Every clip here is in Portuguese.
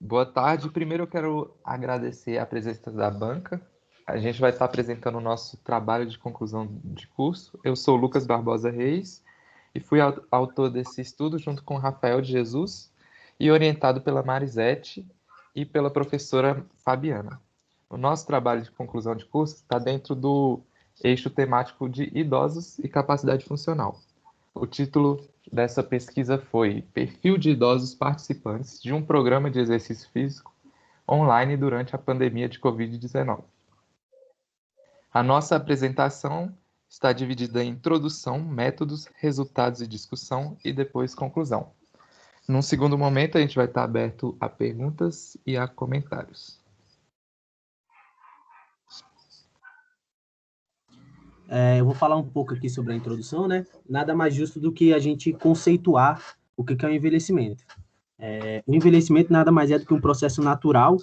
Boa tarde. Primeiro eu quero agradecer a presença da banca. A gente vai estar apresentando o nosso trabalho de conclusão de curso. Eu sou o Lucas Barbosa Reis e fui autor desse estudo junto com o Rafael de Jesus e orientado pela Marisete e pela professora Fabiana. O nosso trabalho de conclusão de curso está dentro do eixo temático de idosos e capacidade funcional. O título dessa pesquisa foi Perfil de idosos participantes de um programa de exercício físico online durante a pandemia de Covid-19. A nossa apresentação está dividida em introdução, métodos, resultados e discussão e depois conclusão. Num segundo momento, a gente vai estar aberto a perguntas e a comentários. Eu vou falar um pouco aqui sobre a introdução, né? Nada mais justo do que a gente conceituar o que é o envelhecimento. O envelhecimento nada mais é do que um processo natural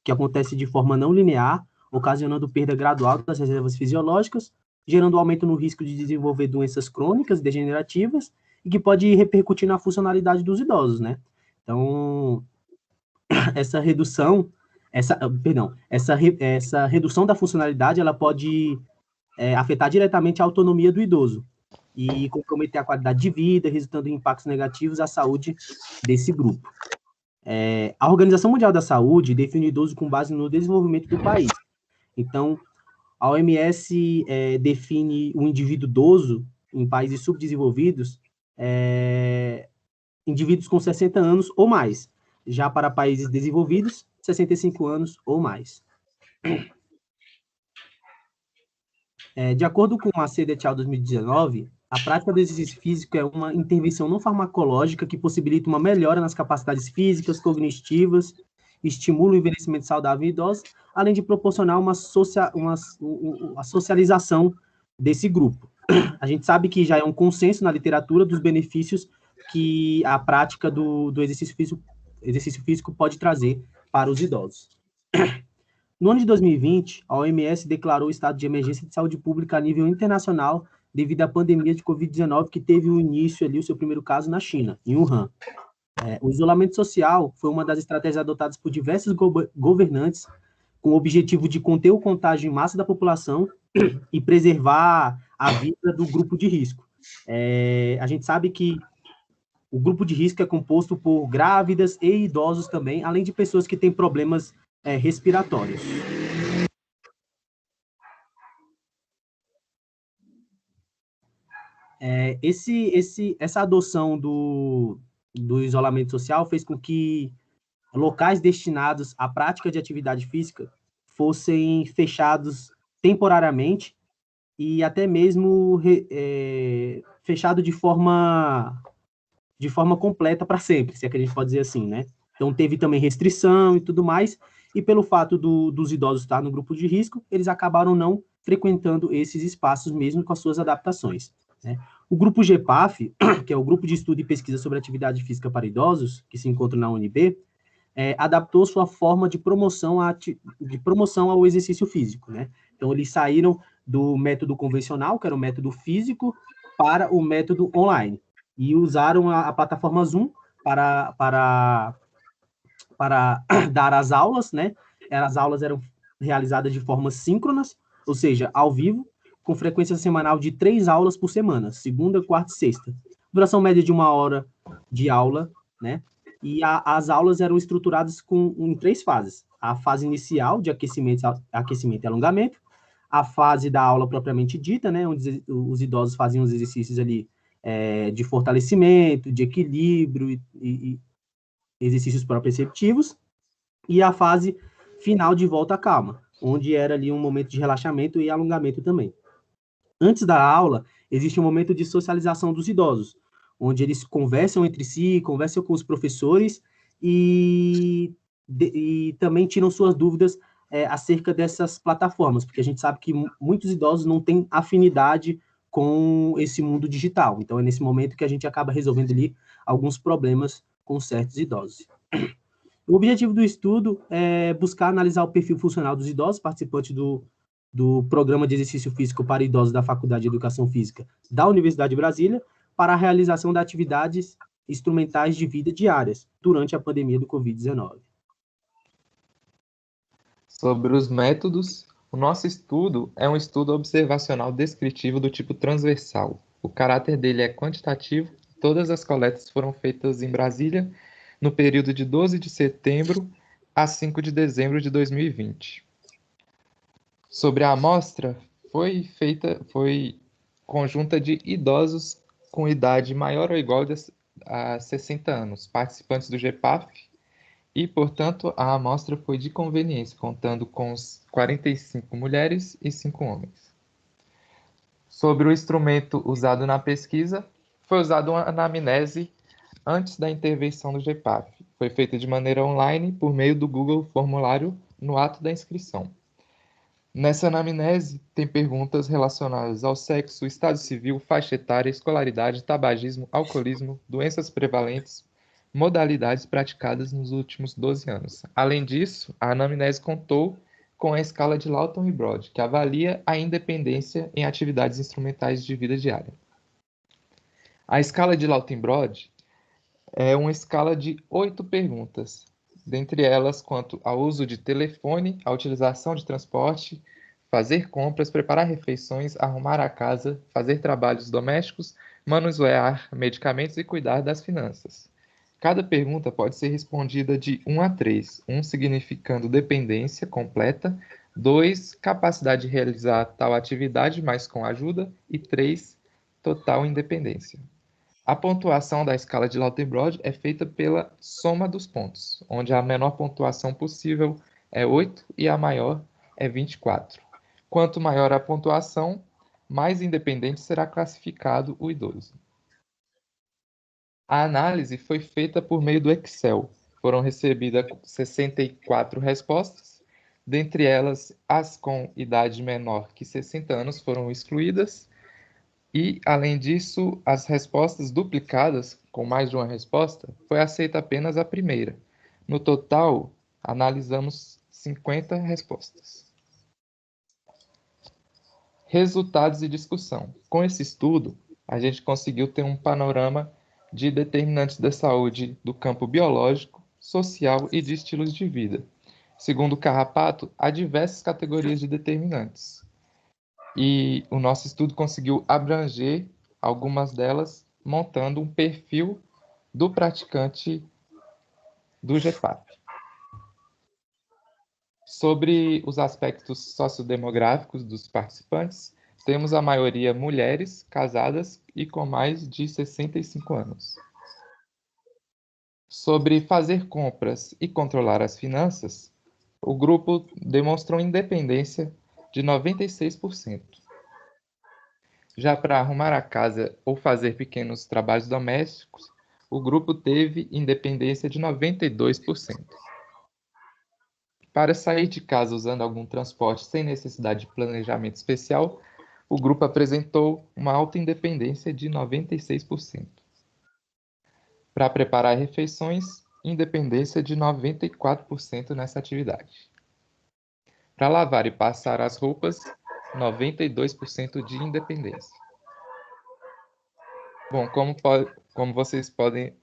que acontece de forma não linear, ocasionando perda gradual das reservas fisiológicas, gerando aumento no risco de desenvolver doenças crônicas degenerativas e que pode repercutir na funcionalidade dos idosos, né? Então, essa redução, essa redução da funcionalidade, ela pode afetar diretamente a autonomia do idoso e comprometer a qualidade de vida, resultando em impactos negativos à saúde desse grupo. A Organização Mundial da Saúde define o idoso com base no desenvolvimento do país. Então, a OMS define o indivíduo idoso em países subdesenvolvidos, indivíduos com 60 anos ou mais. Já para países desenvolvidos, 65 anos ou mais. De acordo com a CDTAL 2019, a prática do exercício físico é uma intervenção não farmacológica que possibilita uma melhora nas capacidades físicas, cognitivas, estimula o envelhecimento saudável em idosos, além de proporcionar uma socialização desse grupo. A gente sabe que já é um consenso na literatura dos benefícios que a prática do exercício físico pode trazer para os idosos. No ano de 2020, a OMS declarou o estado de emergência de saúde pública a nível internacional devido à pandemia de Covid-19, que teve o início ali, o seu primeiro caso na China, em Wuhan. O isolamento social foi uma das estratégias adotadas por diversos governantes com o objetivo de conter o contágio em massa da população e preservar a vida do grupo de risco. A gente sabe que o grupo de risco é composto por grávidas e idosos também, além de pessoas que têm problemas respiratórios. Essa adoção do isolamento social fez com que locais destinados à prática de atividade física fossem fechados temporariamente e até mesmo fechado de forma completa para sempre, se é que a gente pode dizer assim, né? Então, teve também restrição e tudo mais, e pelo fato dos idosos estar no grupo de risco, eles acabaram não frequentando esses espaços mesmo com as suas adaptações, né? O grupo GEPAF, que é o Grupo de Estudo e Pesquisa sobre Atividade Física para Idosos, que se encontra na UNB, adaptou sua forma de promoção ao exercício físico, né? Então, eles saíram do método convencional, que era o método físico, para o método online, e usaram a plataforma Zoom para dar as aulas, né? As aulas eram realizadas de forma síncronas, ou seja, ao vivo, com frequência semanal de 3 aulas por semana, segunda, quarta e sexta. Duração média de 1 hora de aula, né? E as aulas eram estruturadas em 3 fases. A fase inicial, de aquecimento e alongamento, a fase da aula propriamente dita, né? Onde os idosos faziam os exercícios ali de fortalecimento, de equilíbrio e exercícios proprioceptivos, e a fase final de volta à calma, onde era ali um momento de relaxamento e alongamento também. Antes da aula, existe um momento de socialização dos idosos, onde eles conversam entre si, conversam com os professores e também tiram suas dúvidas acerca dessas plataformas, porque a gente sabe que muitos idosos não têm afinidade com esse mundo digital. Então, é nesse momento que a gente acaba resolvendo ali alguns problemas com certos idosos. O objetivo do estudo é buscar analisar o perfil funcional dos idosos participantes do Programa de Exercício Físico para Idosos da Faculdade de Educação Física da Universidade de Brasília para a realização de atividades instrumentais de vida diárias durante a pandemia do Covid-19. Sobre os métodos, o nosso estudo é um estudo observacional descritivo do tipo transversal. O caráter dele é quantitativo. Todas as coletas foram feitas em Brasília no período de 12 de setembro a 5 de dezembro de 2020. Sobre a amostra, foi conjunta de idosos com idade maior ou igual a 60 anos, participantes do GEPAF, e, portanto, a amostra foi de conveniência, contando com os 45 mulheres e 5 homens. Sobre o instrumento usado na pesquisa, foi usada uma anamnese antes da intervenção do GEPAF. Foi feita de maneira online por meio do Google Formulário no ato da inscrição. Nessa anamnese, tem perguntas relacionadas ao sexo, estado civil, faixa etária, escolaridade, tabagismo, alcoolismo, doenças prevalentes, modalidades praticadas nos últimos 12 anos. Além disso, a anamnese contou com a escala de Lawton e Broad, que avalia a independência em atividades instrumentais de vida diária. A escala de Lawton e Broad é uma escala de 8 perguntas, dentre elas quanto ao uso de telefone, a utilização de transporte, fazer compras, preparar refeições, arrumar a casa, fazer trabalhos domésticos, manusear medicamentos e cuidar das finanças. Cada pergunta pode ser respondida de 1 a 3, 1 significando dependência completa, 2 capacidade de realizar tal atividade, mas com ajuda, e 3 total independência. A pontuação da escala de Lawton-Broad é feita pela soma dos pontos, onde a menor pontuação possível é 8 e a maior é 24. Quanto maior a pontuação, mais independente será classificado o idoso. A análise foi feita por meio do Excel. Foram recebidas 64 respostas, dentre elas as com idade menor que 60 anos foram excluídas. E, além disso, as respostas duplicadas, com mais de uma resposta, foi aceita apenas a primeira. No total, analisamos 50 respostas. Resultados e discussão. Com esse estudo, a gente conseguiu ter um panorama de determinantes da saúde do campo biológico, social e de estilos de vida. Segundo o Carrapato, há diversas categorias de determinantes. E o nosso estudo conseguiu abranger algumas delas, montando um perfil do praticante do GEPAP. Sobre os aspectos sociodemográficos dos participantes, temos a maioria mulheres casadas e com mais de 65 anos. Sobre fazer compras e controlar as finanças, o grupo demonstrou independência de 96%. Já para arrumar a casa ou fazer pequenos trabalhos domésticos, o grupo teve independência de 92%. Para sair de casa usando algum transporte sem necessidade de planejamento especial, o grupo apresentou uma alta independência de 96%. Para preparar refeições, independência de 94% nessa atividade. Para lavar e passar as roupas, 92% de independência. Bom, como vocês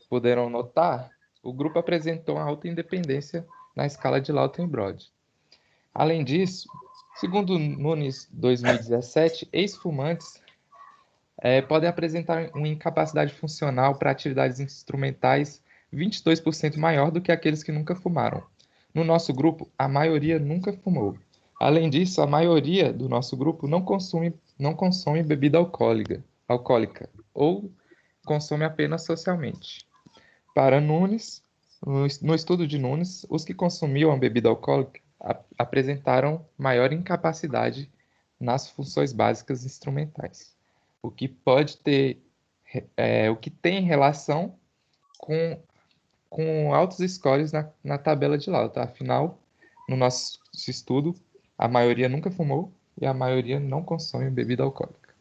puderam notar, o grupo apresentou uma alta independência na escala de Lawton-Broad. Além disso, segundo Nunes 2017, ex-fumantes podem apresentar uma incapacidade funcional para atividades instrumentais 22% maior do que aqueles que nunca fumaram. No nosso grupo, a maioria nunca fumou. Além disso, a maioria do nosso grupo não consome bebida alcoólica ou consome apenas socialmente. Para Nunes, no estudo de Nunes, os que consumiam a bebida alcoólica apresentaram maior incapacidade nas funções básicas instrumentais, o que tem relação com altos scores na tabela de Lawton. Tá? Afinal, no nosso estudo, a maioria nunca fumou e a maioria não consome bebida alcoólica.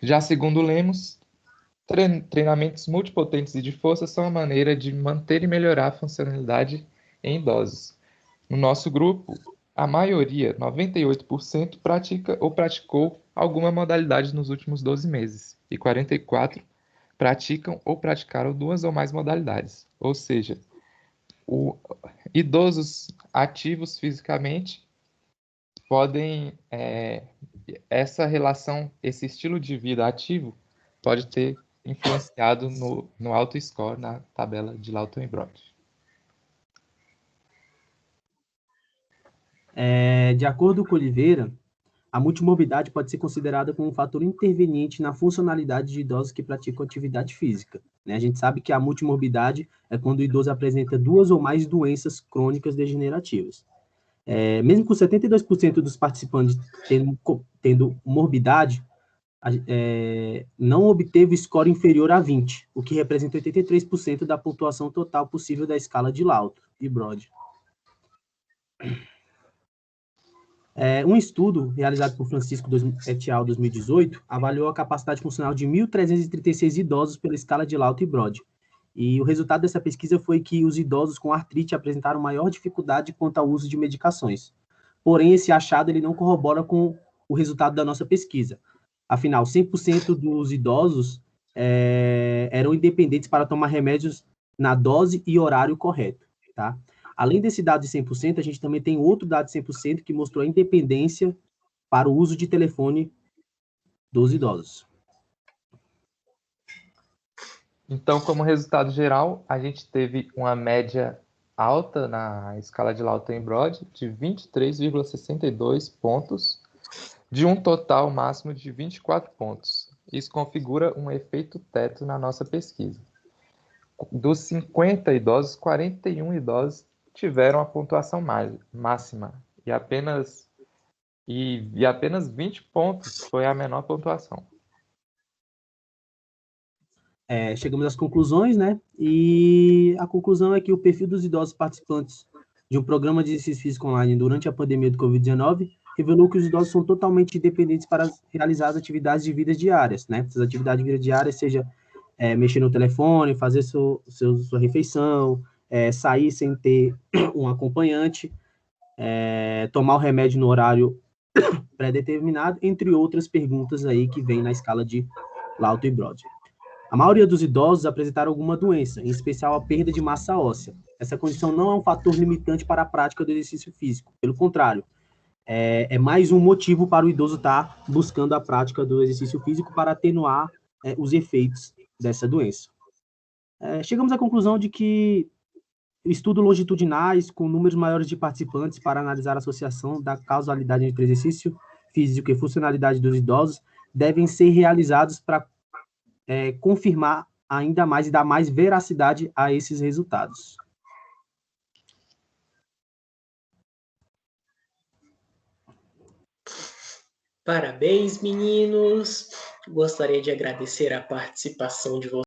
Já segundo Lemos, treinamentos multipotentes e de força são a maneira de manter e melhorar a funcionalidade em idosos. No nosso grupo, a maioria, 98%, pratica ou praticou alguma modalidade nos últimos 12 meses, e 44% praticam ou praticaram 2 ou mais modalidades, ou seja, Idosos ativos fisicamente podem, essa relação, esse estilo de vida ativo pode ter influenciado no auto score na tabela de Lawton e Brod. De acordo com Oliveira, a multimorbidade pode ser considerada como um fator interveniente na funcionalidade de idosos que praticam atividade física. Né? A gente sabe que a multimorbidade é quando o idoso apresenta 2 ou mais doenças crônicas degenerativas. Mesmo com 72% dos participantes tendo morbidade, não obteve score inferior a 20, o que representa 83% da pontuação total possível da escala de Lawton e Brod. Um estudo realizado por Francisco et al. 2018 avaliou a capacidade funcional de 1.336 idosos pela escala de Lawton e Brod. E o resultado dessa pesquisa foi que os idosos com artrite apresentaram maior dificuldade quanto ao uso de medicações. Porém, esse achado ele não corrobora com o resultado da nossa pesquisa. Afinal, 100% dos idosos eram independentes para tomar remédios na dose e horário correto, tá? Além desse dado de 100%, a gente também tem outro dado de 100% que mostrou a independência para o uso de telefone dos idosos. Então, como resultado geral, a gente teve uma média alta na escala de Lawton e Brod de 23,62 pontos, de um total máximo de 24 pontos. Isso configura um efeito teto na nossa pesquisa. Dos 50 idosos, 41 idosos tiveram a pontuação máxima e apenas 20 pontos foi a menor pontuação. Chegamos às conclusões, né? E a conclusão é que o perfil dos idosos participantes de um programa de exercício físico online durante a pandemia do Covid-19 revelou que os idosos são totalmente independentes para realizar as atividades de vida diárias, né? Essas atividades de vida diárias, seja mexer no telefone, fazer sua refeição, sair sem ter um acompanhante, tomar o remédio no horário pré-determinado, entre outras perguntas aí que vem na escala de Lawton e Brod. A maioria dos idosos apresentaram alguma doença, em especial a perda de massa óssea. Essa condição não é um fator limitante para a prática do exercício físico. Pelo contrário, é mais um motivo para o idoso estar buscando a prática do exercício físico para atenuar os efeitos dessa doença. Chegamos à conclusão de que estudos longitudinais com números maiores de participantes para analisar a associação da causalidade entre exercício físico e funcionalidade dos idosos devem ser realizados para confirmar ainda mais e dar mais veracidade a esses resultados. Parabéns, meninos! Gostaria de agradecer a participação de vocês.